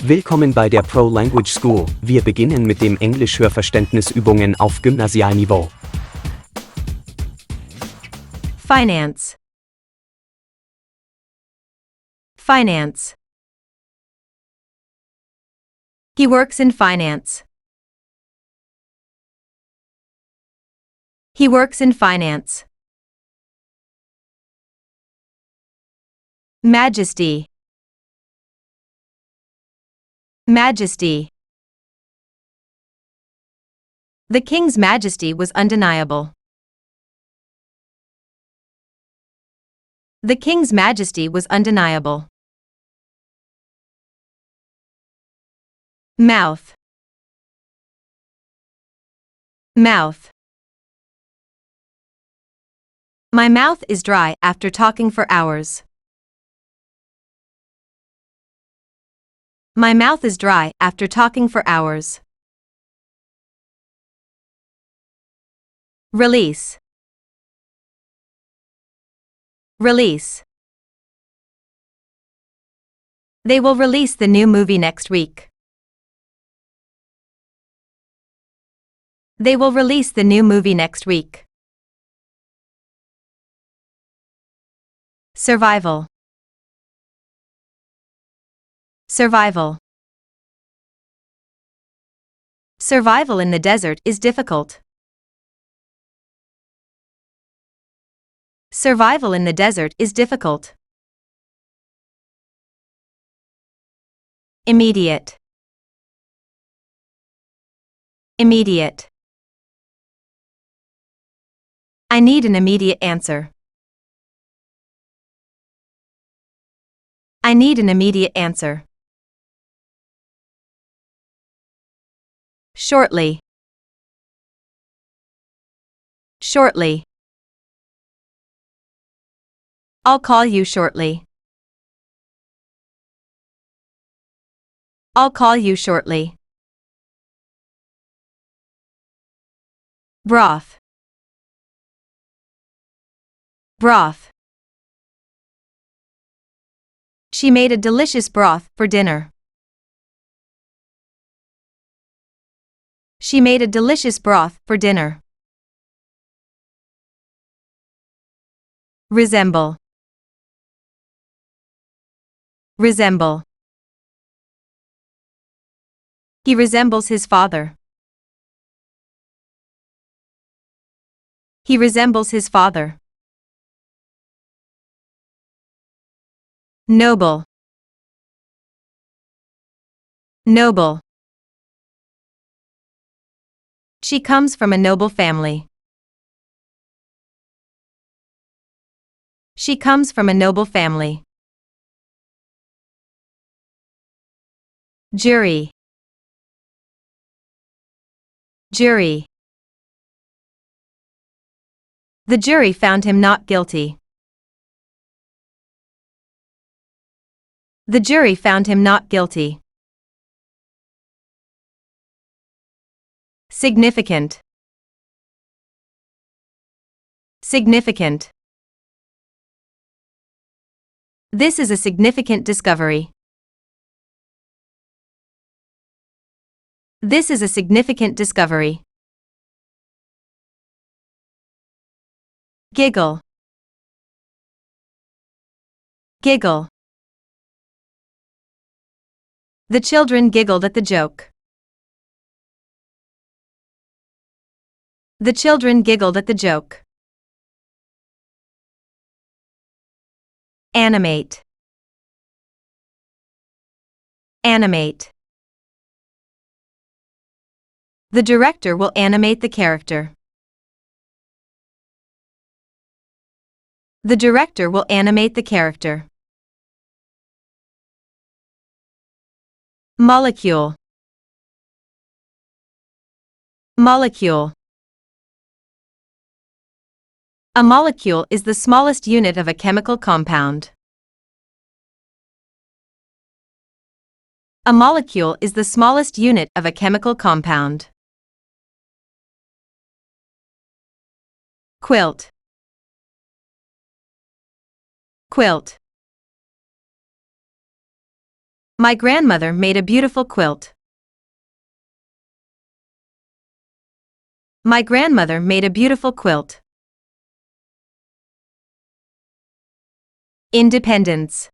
Willkommen bei der Pro Language School. Wir beginnen mit dem Englisch-Hörverständnisübungen auf Gymnasialniveau. Finance. Finance. He works in finance. He works in finance. Majesty. Majesty. The King's majesty was undeniable. The King's majesty was undeniable. Mouth. Mouth. My mouth is dry after talking for hours. My mouth is dry after talking for hours. Release. Release. They will release the new movie next week. They will release the new movie next week. Survival. Survival. Survival in the desert is difficult. Survival in the desert is difficult. Immediate. Immediate. I need an immediate answer. I need an immediate answer. Shortly. Shortly. I'll call you shortly. I'll call you shortly. Broth. Broth. She made a delicious broth for dinner. She made a delicious broth for dinner. Resemble. Resemble. He resembles his father. He resembles his father. Noble. Noble. She comes from a noble family. She comes from a noble family. Jury. Jury. The jury found him not guilty. The jury found him not guilty. Significant. Significant. This is a significant discovery. This is a significant discovery. Giggle. Giggle. The children giggled at the joke. The children giggled at the joke. Animate. Animate. The director will animate the character. The director will animate the character. Molecule. Molecule. A molecule is the smallest unit of a chemical compound. A molecule is the smallest unit of a chemical compound. Quilt. Quilt. My grandmother made a beautiful quilt. My grandmother made a beautiful quilt. Independence.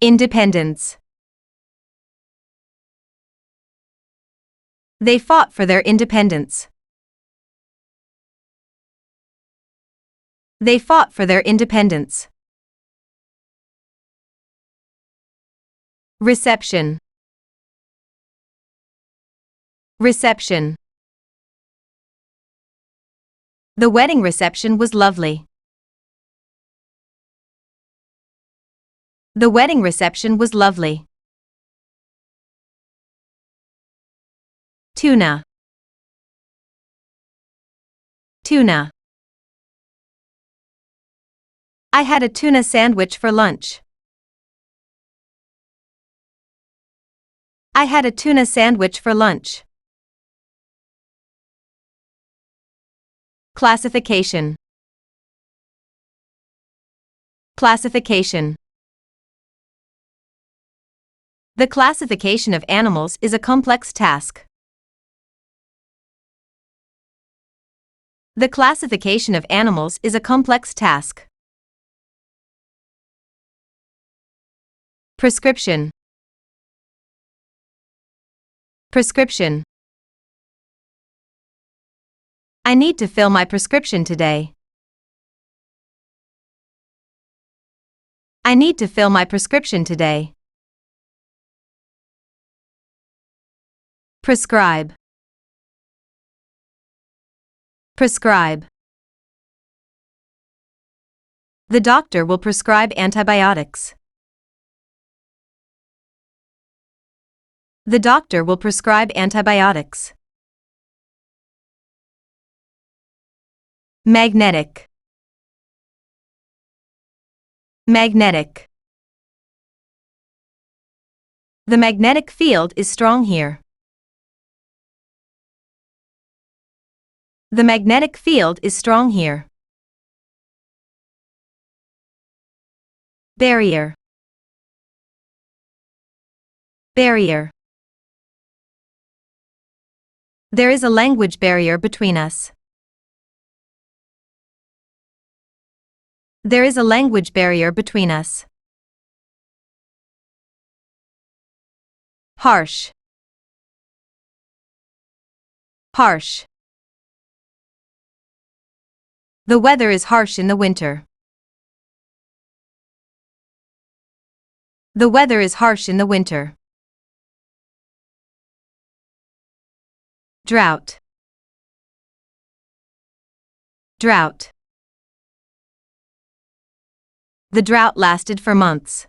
Independence. They fought for their independence. They fought for their independence. Reception. Reception. The wedding reception was lovely. The wedding reception was lovely. Tuna. Tuna. I had a tuna sandwich for lunch. I had a tuna sandwich for lunch. Classification. Classification. The classification of animals is a complex task. The classification of animals is a complex task. Prescription. Prescription. I need to fill my prescription today. I need to fill my prescription today. Prescribe. Prescribe. The doctor will prescribe antibiotics. The doctor will prescribe antibiotics. Magnetic. Magnetic. The magnetic field is strong here. The magnetic field is strong here. Barrier. Barrier. There is a language barrier between us. There is a language barrier between us. Harsh. Harsh. The weather is harsh in the winter. The weather is harsh in the winter. Drought. Drought. The drought lasted for months.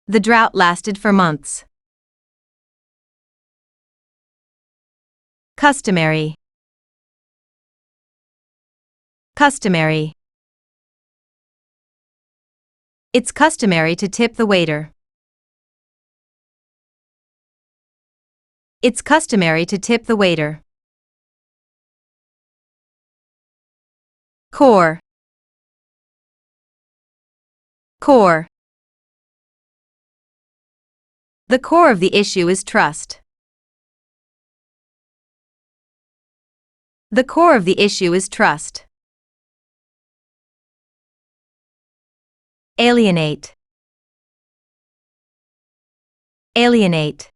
The drought lasted for months. Customary. Customary. It's customary to tip the waiter. It's customary to tip the waiter. Core. Core. The core of the issue is trust. The core of the issue is trust. Alienate. Alienate.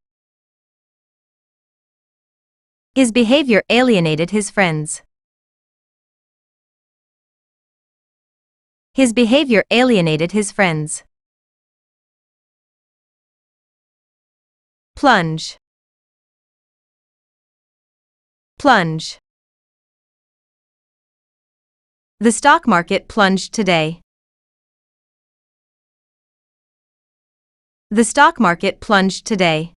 His behavior alienated his friends. His behavior alienated his friends. Plunge. Plunge. The stock market plunged today. The stock market plunged today.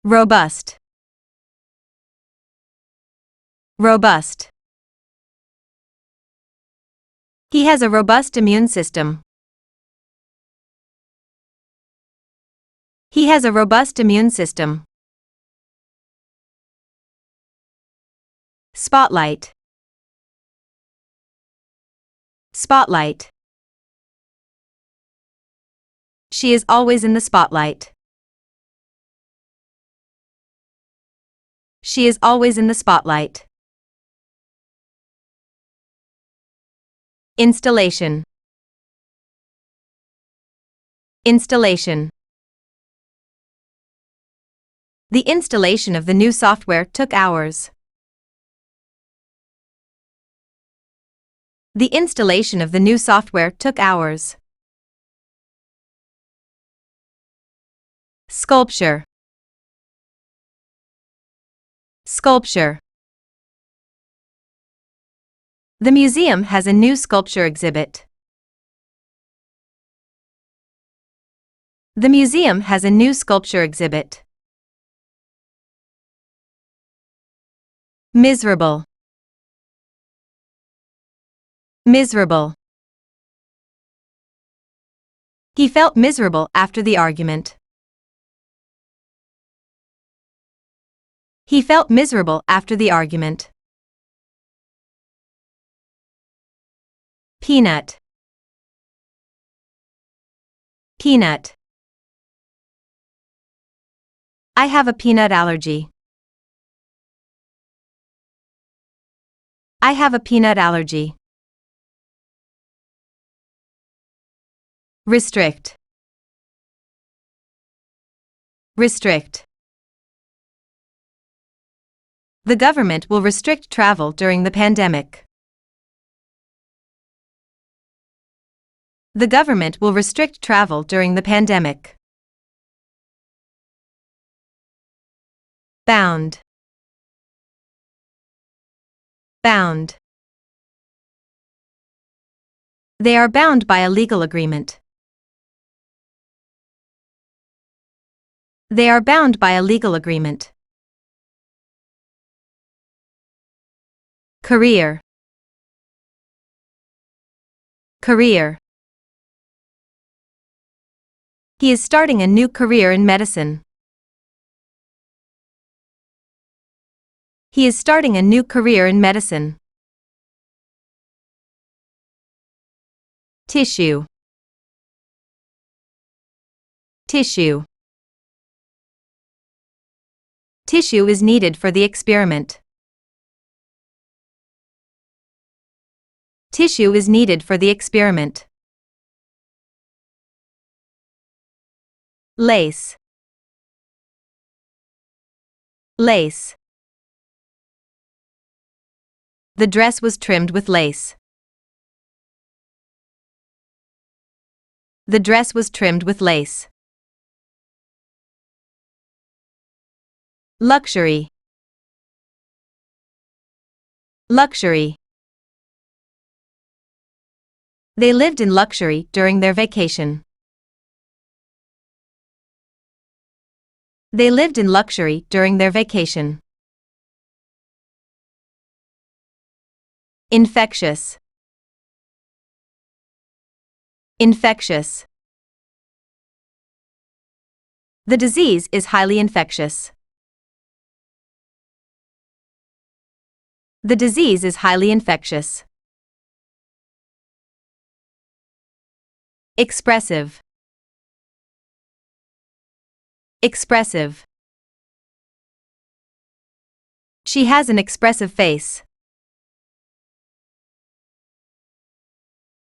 Robust. Robust. He has a robust immune system. He has a robust immune system. Spotlight. Spotlight. She is always in the spotlight. She is always in the spotlight. Installation. Installation. The installation of the new software took hours. The installation of the new software took hours. Sculpture. Sculpture. The museum has a new sculpture exhibit. The museum has a new sculpture exhibit. Miserable. Miserable. He felt miserable after the argument. He felt miserable after the argument. Peanut. Peanut. I have a peanut allergy. I have a peanut allergy. Restrict. Restrict. The government will restrict travel during the pandemic. The government will restrict travel during the pandemic. Bound. Bound. They are bound by a legal agreement. They are bound by a legal agreement. Career. Career. He is starting a new career in medicine. He is starting a new career in medicine. Tissue. Tissue. Tissue is needed for the experiment. Tissue is needed for the experiment. Lace. Lace. The dress was trimmed with lace. The dress was trimmed with lace. Luxury. Luxury. They lived in luxury during their vacation. They lived in luxury during their vacation. Infectious. Infectious. The disease is highly infectious. The disease is highly infectious. Expressive. Expressive. She has an expressive face.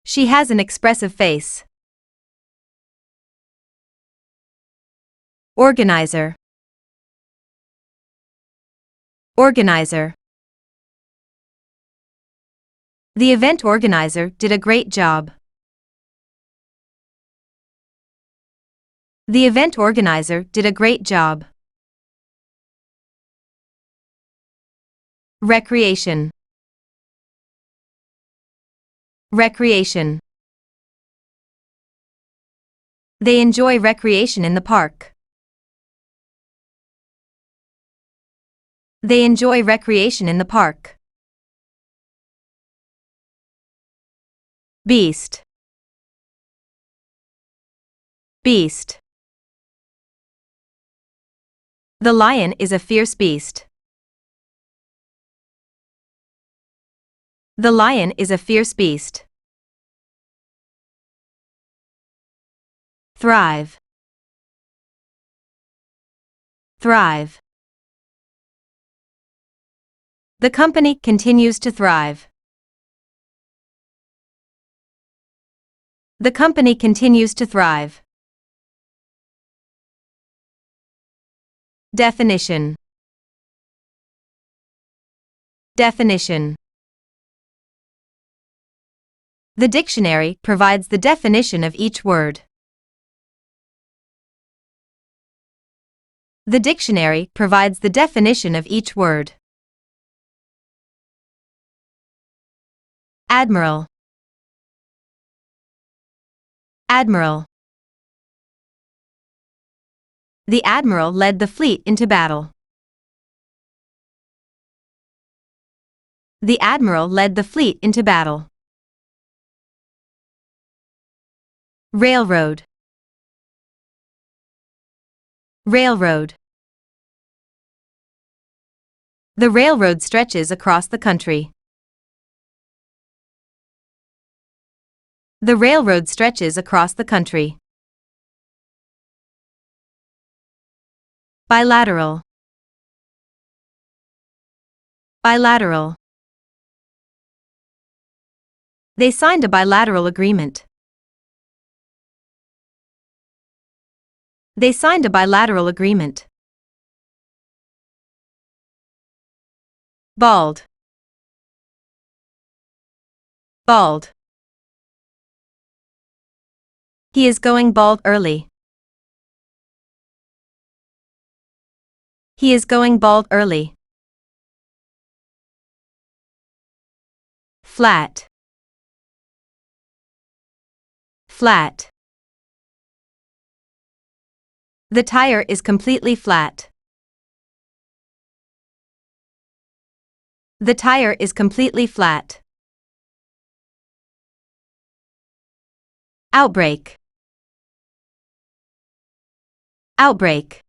She has an expressive face. Organizer. Organizer. The event organizer did a great job. The event organizer did a great job. Recreation. Recreation. They enjoy recreation in the park. They enjoy recreation in the park. Beast. Beast. The lion is a fierce beast. The lion is a fierce beast. thrive, thrive. The company continues to thrive. The company continues to thrive. Definition, definition. The dictionary provides the definition of each word. The dictionary provides the definition of each word. Admiral, admiral. The admiral led the fleet into battle. The admiral led the fleet into battle. Railroad, railroad. The railroad stretches across the country. The railroad stretches across the country. Bilateral, bilateral. They signed a bilateral agreement. They signed a bilateral agreement. Bald, bald. He is going bald early. He is going bald early. Flat, flat. The tire is completely flat. The tire is completely flat. Outbreak, outbreak.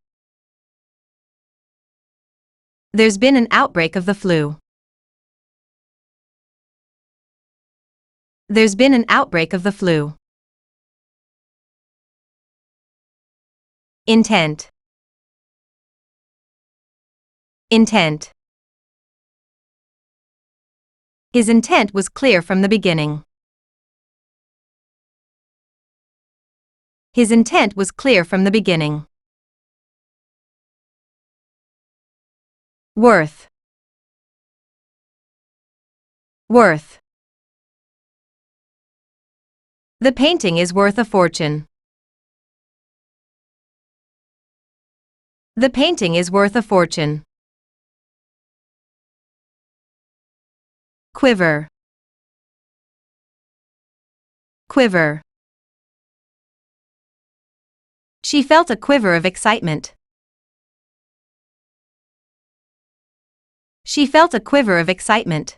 There's been an outbreak of the flu. There's been an outbreak of the flu. Intent, intent. His intent was clear from the beginning. His intent was clear from the beginning. Worth, worth. The painting is worth a fortune. The painting is worth a fortune. Quiver, quiver. She felt a quiver of excitement. She felt a quiver of excitement.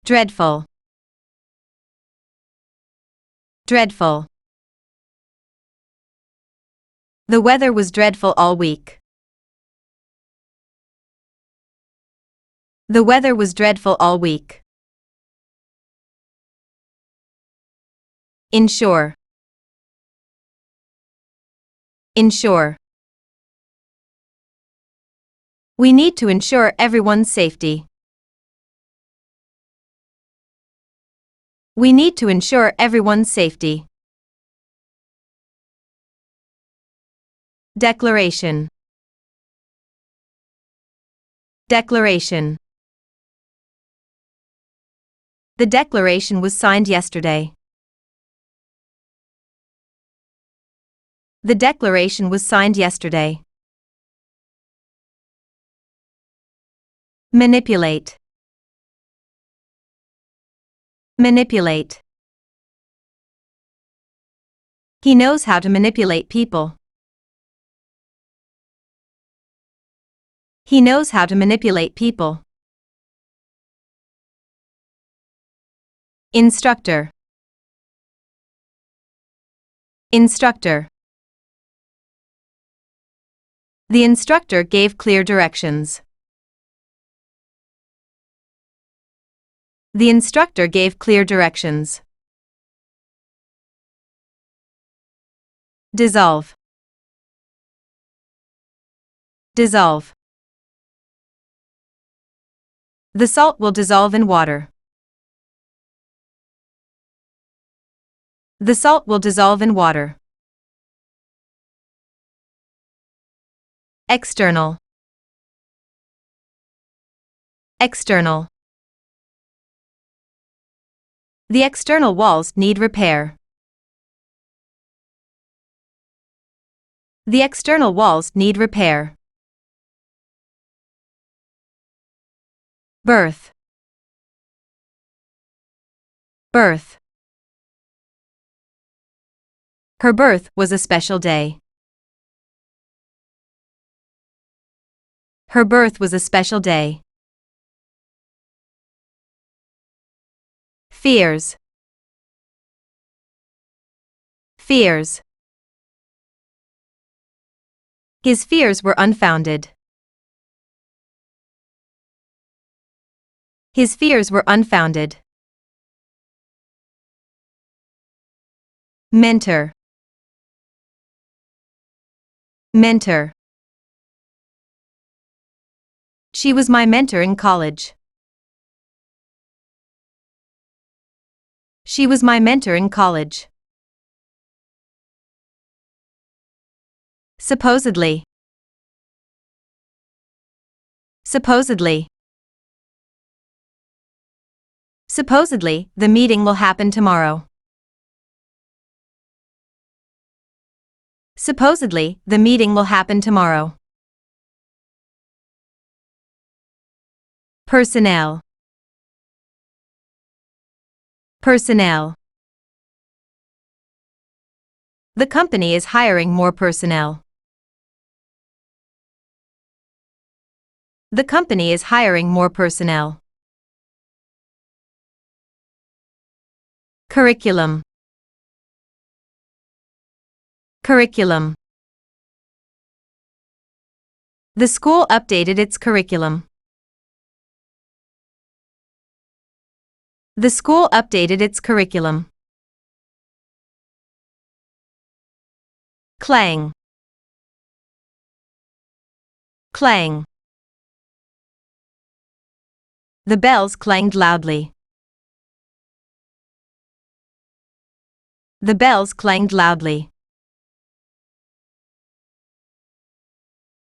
Dreadful, dreadful. The weather was dreadful all week. The weather was dreadful all week. Ensure, ensure. We need to ensure everyone's safety. We need to ensure everyone's safety. Declaration, declaration. The declaration was signed yesterday. The declaration was signed yesterday. Manipulate, manipulate. He knows how to manipulate people. He knows how to manipulate people. Instructor, instructor. The instructor gave clear directions. The instructor gave clear directions. Dissolve. Dissolve. The salt will dissolve in water. The salt will dissolve in water. External. External. The external walls need repair. The external walls need repair. Birth. Birth. Her birth was a special day. Her birth was a special day. Fears. Fears. His fears were unfounded. His fears were unfounded. Mentor. Mentor. She was my mentor in college. She was my mentor in college. Supposedly. Supposedly. Supposedly, the meeting will happen tomorrow. Supposedly, the meeting will happen tomorrow. Personnel. Personnel. The company is hiring more personnel. The company is hiring more personnel. Curriculum. Curriculum. The school updated its curriculum. The school updated its curriculum. Clang. Clang. The bells clanged loudly. The bells clanged loudly.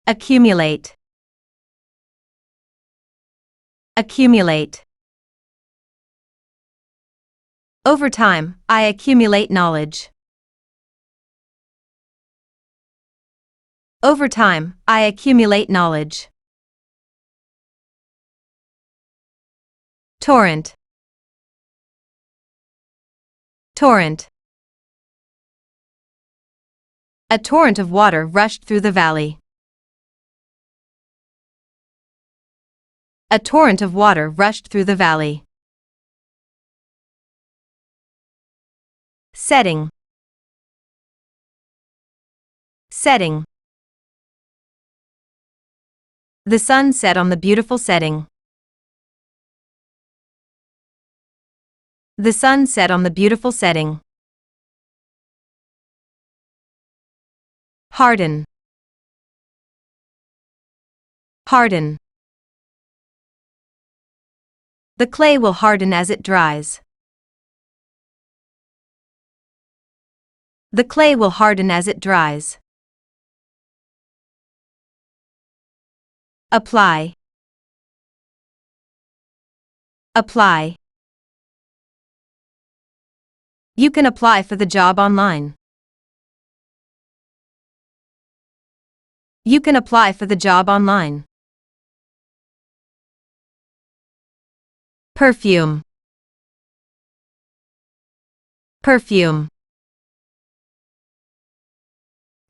Accumulate. Accumulate. Over time, I accumulate knowledge. Over time, I accumulate knowledge. Torrent. Torrent. A torrent of water rushed through the valley. A torrent of water rushed through the valley. Setting. Setting. The sun set on the beautiful setting. The sun set on the beautiful setting. Harden. Harden. The clay will harden as it dries. The clay will harden as it dries. Apply. Apply. You can apply for the job online. You can apply for the job online. Perfume. Perfume.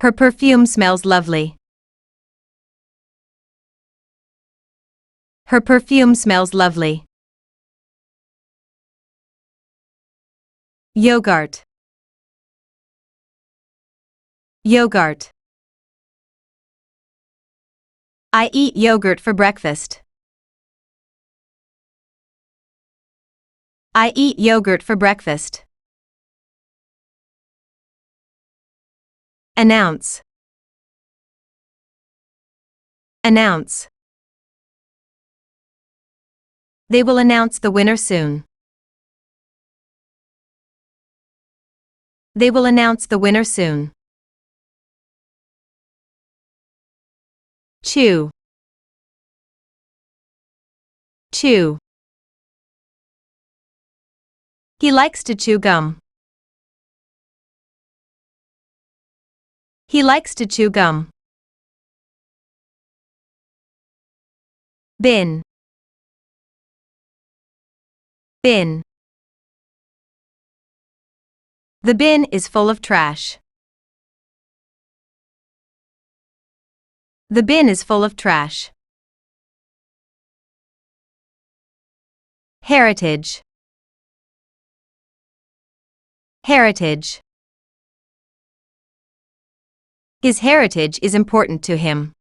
Her perfume smells lovely. Her perfume smells lovely. Yogurt. Yogurt. I eat yogurt for breakfast. I eat yogurt for breakfast. Announce. Announce. They will announce the winner soon. They will announce the winner soon. Chew. Chew. He likes to chew gum. He likes to chew gum. Bin. Bin. The bin is full of trash. The bin is full of trash. Heritage. Heritage. His heritage is important to him.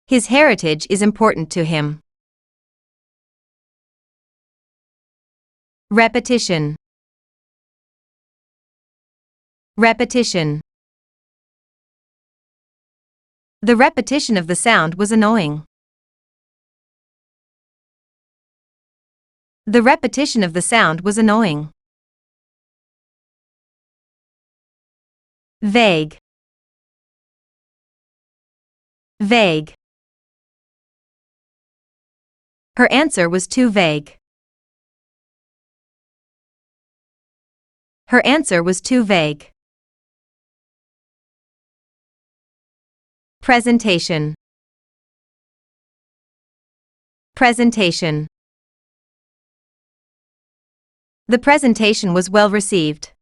His heritage is important to him. Repetition. Repetition. The repetition of the sound was annoying. The repetition of the sound was annoying. Vague. Vague. Her answer was too vague. Her answer was too vague. Presentation. Presentation. The presentation was well received.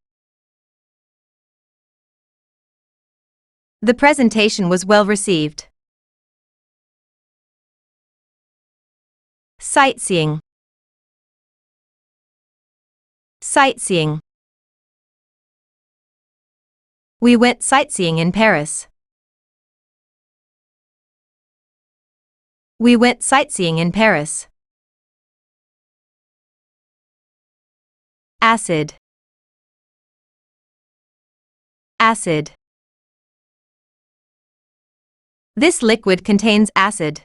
The presentation was well received. Sightseeing. Sightseeing. We went sightseeing in Paris. We went sightseeing in Paris. Acid. Acid. This liquid contains acid.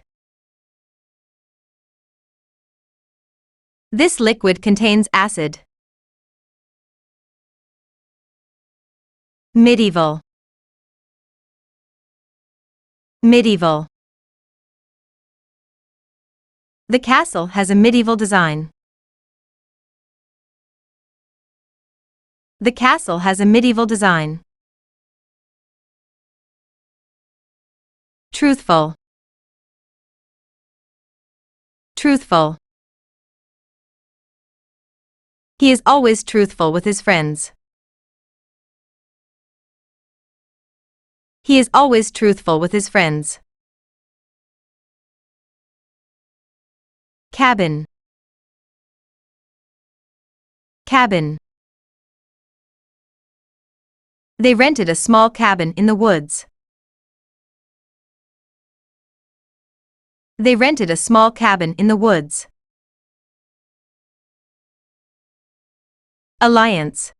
This liquid contains acid. Medieval. Medieval. The castle has a medieval design. The castle has a medieval design. Truthful. Truthful. He is always truthful with his friends. He is always truthful with his friends. Cabin. Cabin. They rented a small cabin in the woods. They rented a small cabin in the woods. Alliance.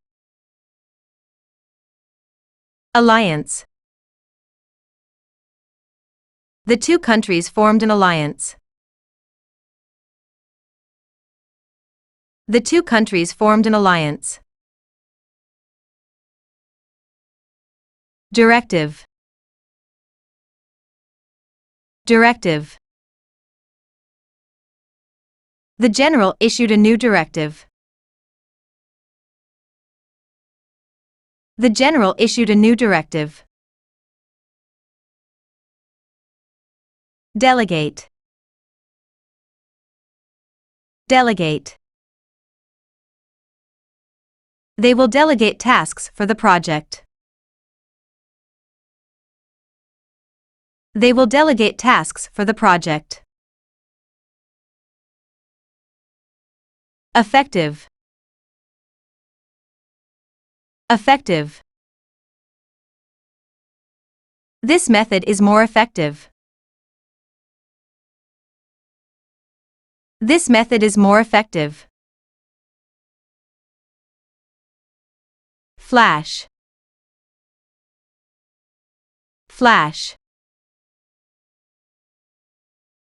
Alliance. The two countries formed an alliance. The two countries formed an alliance. Directive. Directive. The general issued a new directive. The general issued a new directive. Delegate. Delegate. They will delegate tasks for the project. They will delegate tasks for the project. Effective. Effective. This method is more effective. This method is more effective. Flash. Flash.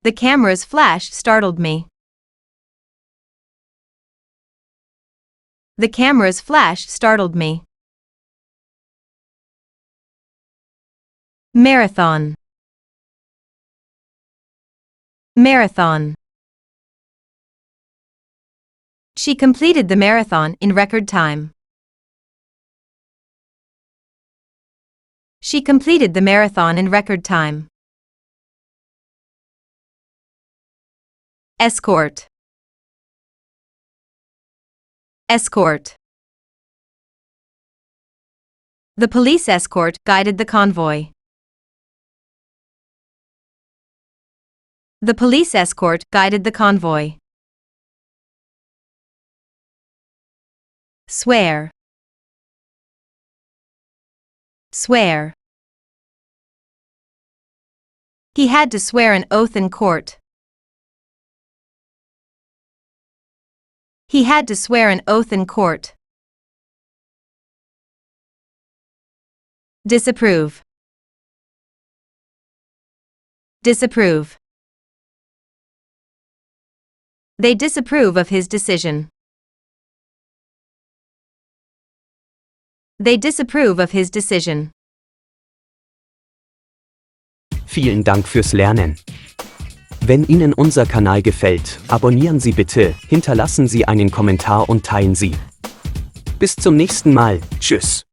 The camera's flash startled me. The camera's flash startled me. Marathon. Marathon. She completed the marathon in record time. She completed the marathon in record time. Escort. Escort. The police escort guided the convoy. The police escort guided the convoy. Swear. Swear. He had to swear an oath in court. He had to swear an oath in court. Disapprove. Disapprove. They disapprove of his decision. They disapprove of his decision. Vielen Dank fürs Lernen. Wenn Ihnen unser Kanal gefällt, abonnieren Sie bitte, hinterlassen Sie einen Kommentar und teilen Sie. Bis zum nächsten Mal, tschüss.